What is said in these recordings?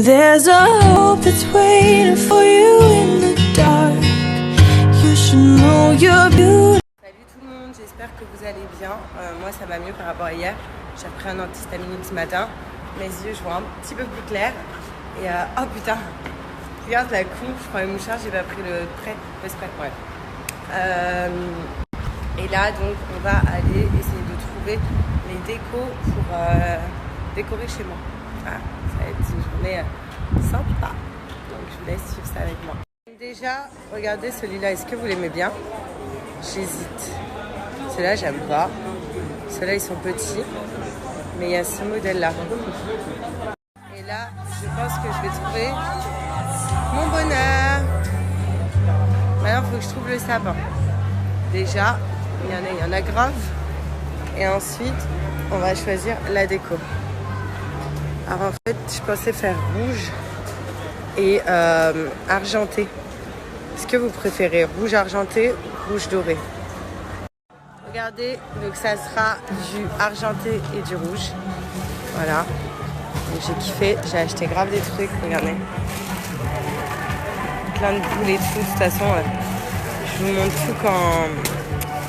There's a hope that's waiting for you in the dark. You should know you're beautiful. Salut tout le monde, j'espère que vous allez bien. Moi ça va mieux par rapport à hier. J'ai pris un antihistaminique ce matin. Mes yeux je vois un petit peu plus clair. Et oh putain, regarde la con, je prends le mouchard, j'ai pas pris le spray, ouais. Et là donc on va aller essayer de trouver les décos pour décorer chez moi. Voilà, ça va être une journée sympa. Donc je vous laisse suivre ça avec moi. Déjà, regardez celui-là, est-ce que vous l'aimez bien? J'hésite. Celui-là j'aime pas. Ceux-là ils sont petits. Mais il y a ce modèle-là. Et là, je pense que je vais trouver mon bonheur. Maintenant, il faut que je trouve le sapin. Déjà, il y en a grave. Et ensuite, on va choisir la déco. Alors en fait, je pensais faire rouge et argenté. Est-ce que vous préférez rouge argenté ou rouge doré? Regardez, donc ça sera du argenté et du rouge. Voilà. Donc j'ai kiffé, j'ai acheté grave des trucs, regardez. Plein de boules et tout, de toute façon, je vous montre tout quand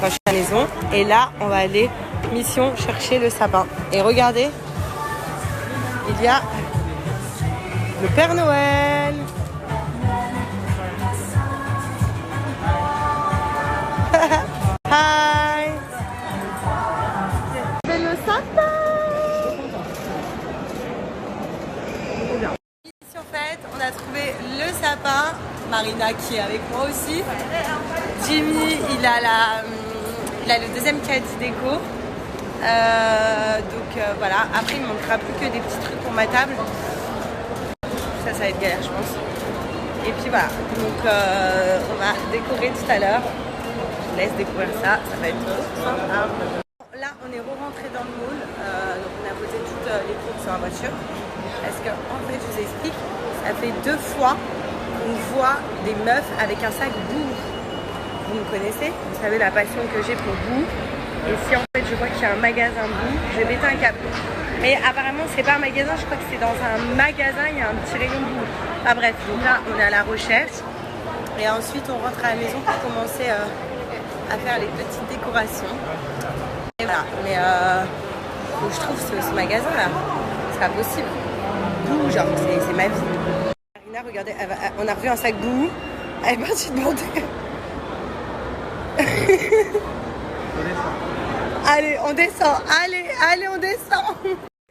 je suis à la maison. Et là, on va aller, mission, chercher le sapin. Et regardez, il y a le Père Noël. Hi. C'est le sapin. Mission faite, on a trouvé le sapin. Marina qui est avec moi aussi. Jimmy, il a le deuxième caddie déco. Voilà, après il ne manquera plus que des petits trucs pour ma table. Ça va être galère je pense. Et puis voilà, donc on va décorer tout à l'heure. Je vous laisse découvrir ça, ça va être sympa. Là on est re-rentré dans le mall, donc on a posé toutes les courses sur la voiture. Parce que en fait je vous explique, ça fait 2 fois qu'on voit des meufs avec un sac Boo. Vous me connaissez, vous savez la passion que j'ai pour Boo. Et si en fait je vois qu'il y a un magasin Boo, je vais péter un câble. Mais apparemment c'est pas un magasin, je crois que c'est dans un magasin, il y a un petit rayon Boo. Ah bref, donc là on est à la recherche. Et ensuite on rentre à la maison pour commencer à faire les petites décorations. Et voilà, mais faut que je trouve ce magasin là. C'est pas possible. Boo, genre c'est ma vie. Marina, regardez, on a revu un sac Boo. Elle est partie demander. Allez, on descend. Allez, on descend.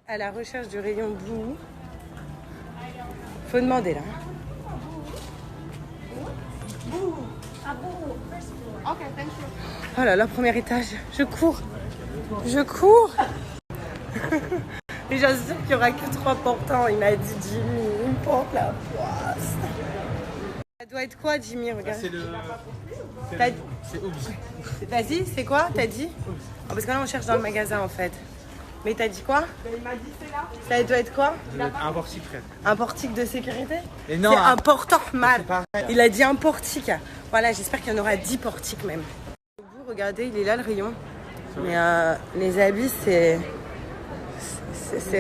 À la recherche du rayon Boo. Faut demander là. Oh là là, premier étage. Je cours. Et j'assure qu'il n'y aura que 3 portants. Il m'a dit Jimmy, il me porte la poisse. Ça doit être quoi Jimmy? Regarde. C'est Obi. Vas-y, c'est quoi? T'as dit? Oh, parce que là on cherche dans le magasin en fait. Mais t'as dit quoi? Il m'a dit c'est là. Ça doit être quoi? Un portique, frère. Un portique de sécurité? Et non, c'est un portant mal. C'est il a dit un portique. Voilà, j'espère qu'il y en aura 10 portiques même. Vous regardez, il est là le rayon. Mais les habits c'est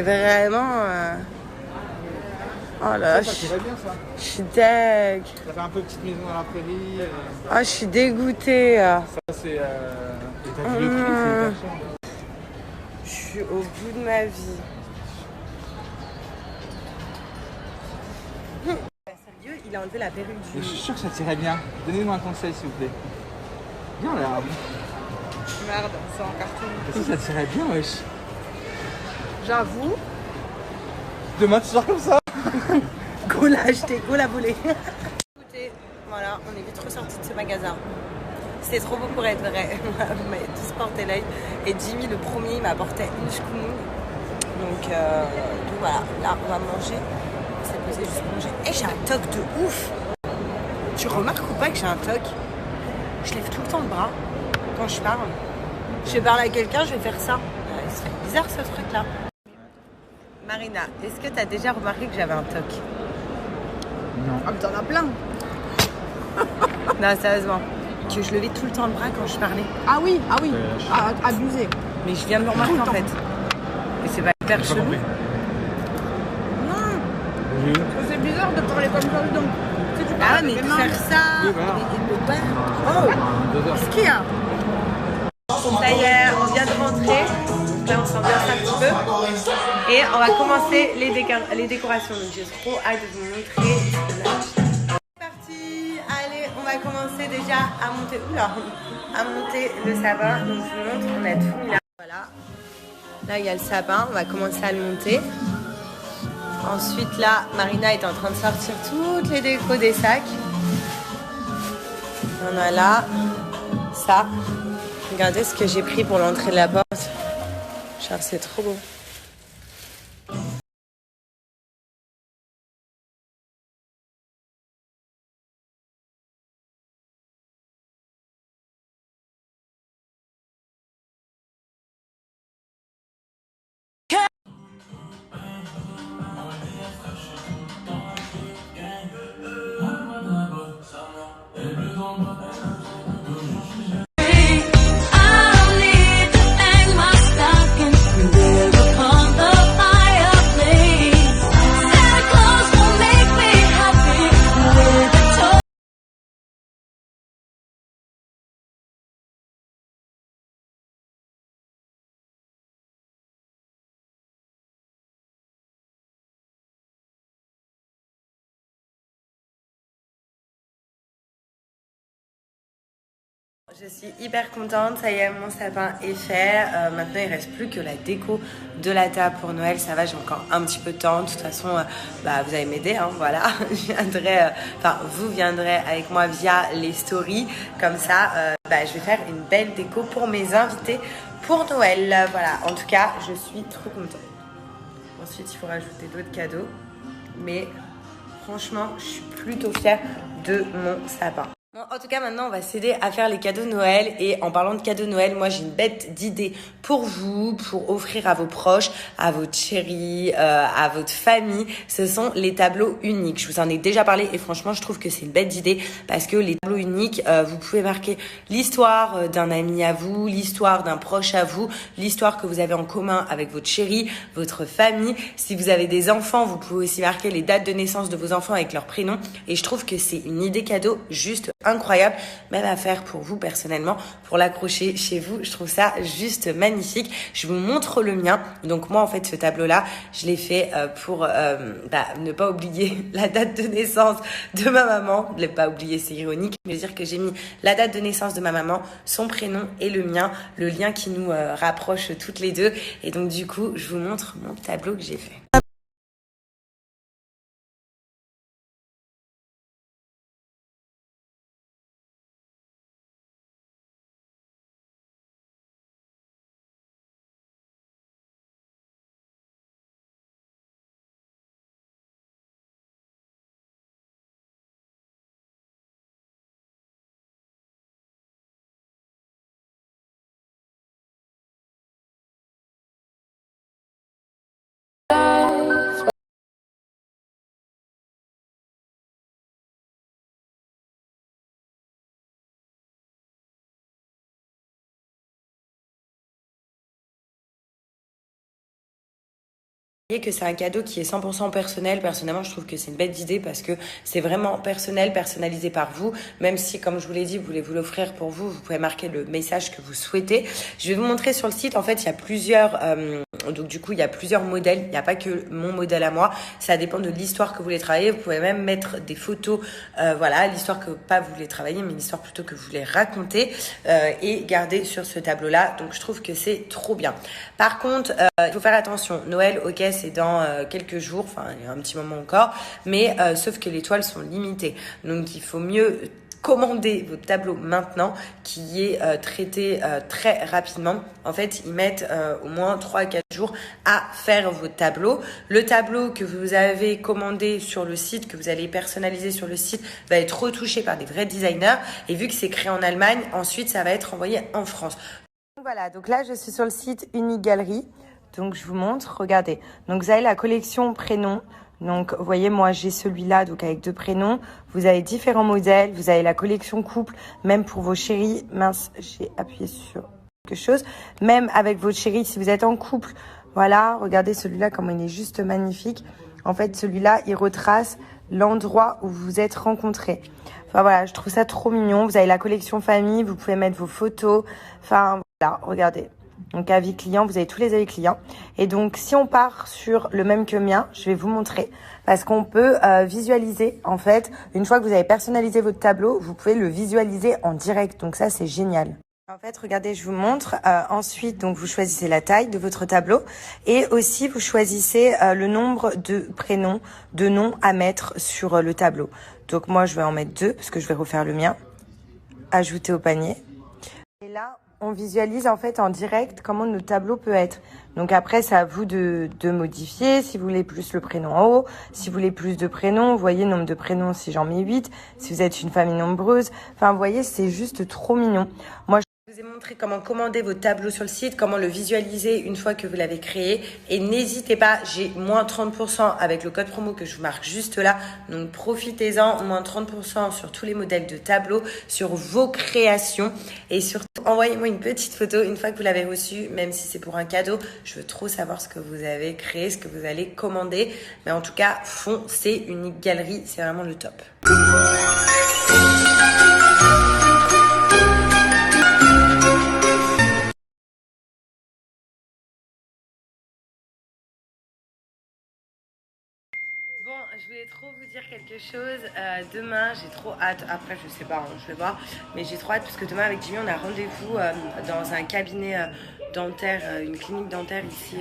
vraiment... Oh là, ça tirait bien ça. Je suis deg. Ça fait un peu petite maison dans la prairie. Ah, je suis dégoûtée. Ça c'est... Et t'as vu le prix, c'est hyper cher. Je suis au bout de ma vie. Sérieux, il a enlevé la perruque du... Mais je suis sûr que ça tirait bien. Donnez-moi un conseil s'il vous plaît. Bien là. Merde, c'est en carton. Ça tirait bien wesh. J'avoue. Demain tu sors comme ça. Go l'a acheté, go l'a volé. Écoutez, voilà, on est vite ressorti de ce magasin. C'était trop beau pour être vrai. Vous m'avez tous porté l'œil. Et Jimmy, le premier, il m'a apporté une choumoune. Donc voilà, là on va manger. On s'est posé juste pour manger. Et j'ai un toc de ouf. Tu remarques ou pas que j'ai un toc? Je lève tout le temps le bras quand je parle. Je parle à quelqu'un, je vais faire ça. C'est bizarre ce truc là. Marina, est-ce que tu as déjà remarqué que j'avais un toc? Non. Ah mais t'en as plein. Non, sérieusement. Que je levais tout le temps le bras quand je parlais. Ah oui, abusé. Mais je viens de le remarquer en fait. Mais c'est pas hyper chelou. Non. C'est bizarre de parler comme ça, donc. Si tu parles Ah mais avec de les mains. faire ça. Oui, voilà. Oh, qu'est-ce qu'il y a? Ça y est, on vient de rentrer. Donc là, on s'ambiance un petit peu. Et on va commencer les décorations. Donc j'ai trop hâte de vous montrer ce que là. C'est parti. Allez, on va commencer déjà à monter. À monter le sapin. Donc je vous montre, on a tout mis là. Voilà. Là, il y a le sapin. On va commencer à le monter. Ensuite, là, Marina est en train de sortir toutes les décos des sacs. On a là ça. Regardez ce que j'ai pris pour l'entrée de la porte. Genre, c'est trop beau. Je suis hyper contente, ça y est, mon sapin est fait. Maintenant, il reste plus que la déco de la table pour Noël. Ça va, j'ai encore un petit peu de temps. De toute façon, vous allez m'aider, hein, voilà. Vous viendrez avec moi via les stories. Comme ça, je vais faire une belle déco pour mes invités pour Noël. Voilà, en tout cas, je suis trop contente. Ensuite, il faut rajouter d'autres cadeaux. Mais franchement, je suis plutôt fière de mon sapin. Bon, en tout cas, maintenant, on va s'aider à faire les cadeaux de Noël. Et en parlant de cadeaux de Noël, moi, j'ai une bête d'idée pour vous, pour offrir à vos proches, à votre chérie, à votre famille. Ce sont les tableaux uniques. Je vous en ai déjà parlé et franchement, je trouve que c'est une bête d'idée parce que les tableaux uniques, vous pouvez marquer l'histoire d'un ami à vous, l'histoire d'un proche à vous, l'histoire que vous avez en commun avec votre chérie, votre famille. Si vous avez des enfants, vous pouvez aussi marquer les dates de naissance de vos enfants avec leurs prénoms. Et je trouve que c'est une idée cadeau juste incroyable, même à faire pour vous personnellement, pour l'accrocher chez vous. Je trouve ça juste magnifique. Je vous montre le mien. Donc moi, en fait, ce tableau-là, je l'ai fait pour ne pas oublier la date de naissance de ma maman. Ne pas oublier, c'est ironique. Mais dire que j'ai mis la date de naissance de ma maman, son prénom et le mien, le lien qui nous rapproche toutes les deux. Et donc du coup, je vous montre mon tableau que j'ai fait. Que c'est un cadeau qui est 100% personnel. Personnellement, je trouve que c'est une belle idée parce que c'est vraiment personnel, personnalisé par vous. Même si, comme je vous l'ai dit, vous voulez vous l'offrir pour vous, vous pouvez marquer le message que vous souhaitez. Je vais vous montrer sur le site. En fait, il y a plusieurs il y a plusieurs modèles. Il n'y a pas que mon modèle à moi. Ça dépend de l'histoire que vous voulez travailler. Vous pouvez même mettre des photos, l'histoire que pas vous voulez travailler, mais l'histoire plutôt que vous voulez raconter et garder sur ce tableau-là. Donc, je trouve que c'est trop bien. Par contre, il faut faire attention. Noël, ok, c'est dans quelques jours, enfin il y a un petit moment encore, mais sauf que les toiles sont limitées. Donc il faut mieux commander votre tableau maintenant qui est traité très rapidement. En fait, ils mettent au moins 3 à 4 jours à faire votre tableau. Le tableau que vous avez commandé sur le site, que vous allez personnaliser sur le site, va être retouché par des vrais designers. Et vu que c'est créé en Allemagne, ensuite ça va être envoyé en France. Voilà, donc là je suis sur le site Unique Galerie. Donc je vous montre, regardez. Donc vous avez la collection prénoms. Donc vous voyez, moi j'ai celui-là, donc avec 2 prénoms. Vous avez différents modèles. Vous avez la collection couple, même pour vos chéris. Mince, j'ai appuyé sur quelque chose. Même avec votre chérie, si vous êtes en couple, voilà, regardez celui-là, comment il est juste magnifique. En fait, celui-là, il retrace l'endroit où vous vous êtes rencontrés. Enfin voilà, je trouve ça trop mignon. Vous avez la collection famille, vous pouvez mettre vos photos. Enfin voilà, regardez. Donc avis client, vous avez tous les avis clients. Et donc si on part sur le même que le mien, je vais vous montrer. Parce qu'on peut visualiser, en fait, une fois que vous avez personnalisé votre tableau, vous pouvez le visualiser en direct. Donc ça, c'est génial. En fait, regardez, je vous montre. Ensuite, donc vous choisissez la taille de votre tableau et aussi vous choisissez le nombre de prénoms, de noms à mettre sur le tableau. Donc moi, je vais en mettre 2 parce que je vais refaire le mien. Ajouter au panier. Et là, on visualise en fait en direct comment notre tableau peut être. Donc après, c'est à vous de modifier. Si vous voulez plus le prénom en haut, si vous voulez plus de prénoms, vous voyez, nombre de prénoms, si j'en mets 8. Si vous êtes une famille nombreuse. Enfin, vous voyez, c'est juste trop mignon. Moi, je vous ai montré comment commander votre tableau sur le site, comment le visualiser une fois que vous l'avez créé. Et n'hésitez pas, j'ai moins 30% avec le code promo que je vous marque juste là. Donc profitez-en, moins 30% sur tous les modèles de tableaux, sur vos créations. Et surtout, envoyez-moi une petite photo une fois que vous l'avez reçu, même si c'est pour un cadeau. Je veux trop savoir ce que vous avez créé, ce que vous allez commander. Mais en tout cas, foncez, Unique Galerie, c'est vraiment le top. Bon, je voulais trop vous dire quelque chose. Demain, j'ai trop hâte. Après, je sais pas, hein, je vais voir. Mais j'ai trop hâte parce que demain, avec Jimmy, on a rendez-vous dans un cabinet dentaire, une clinique dentaire ici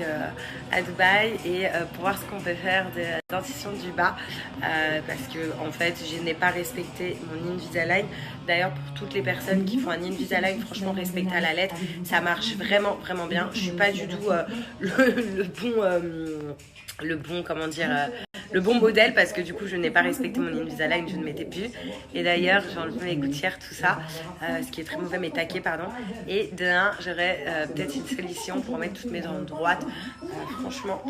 à Dubaï. Et pour voir ce qu'on peut faire de dentition du bas. Parce que, en fait, je n'ai pas respecté mon Invisalign. D'ailleurs, pour toutes les personnes qui font un Invisalign, franchement, respectez à la lettre. Ça marche vraiment, vraiment bien. Je suis pas du tout le bon modèle parce que du coup je n'ai pas respecté mon Invisalign, je ne mettais plus. Et d'ailleurs j'ai enlevé mes gouttières, tout ça, ce qui est très mauvais, mes taquets pardon. Et demain j'aurai peut-être une solution pour mettre toutes mes dents droites. Franchement,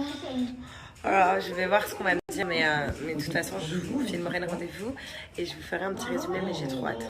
voilà, je vais voir ce qu'on va me dire, mais de toute façon je vous filmerai le rendez-vous et je vous ferai un petit résumé, mais j'ai trop hâte.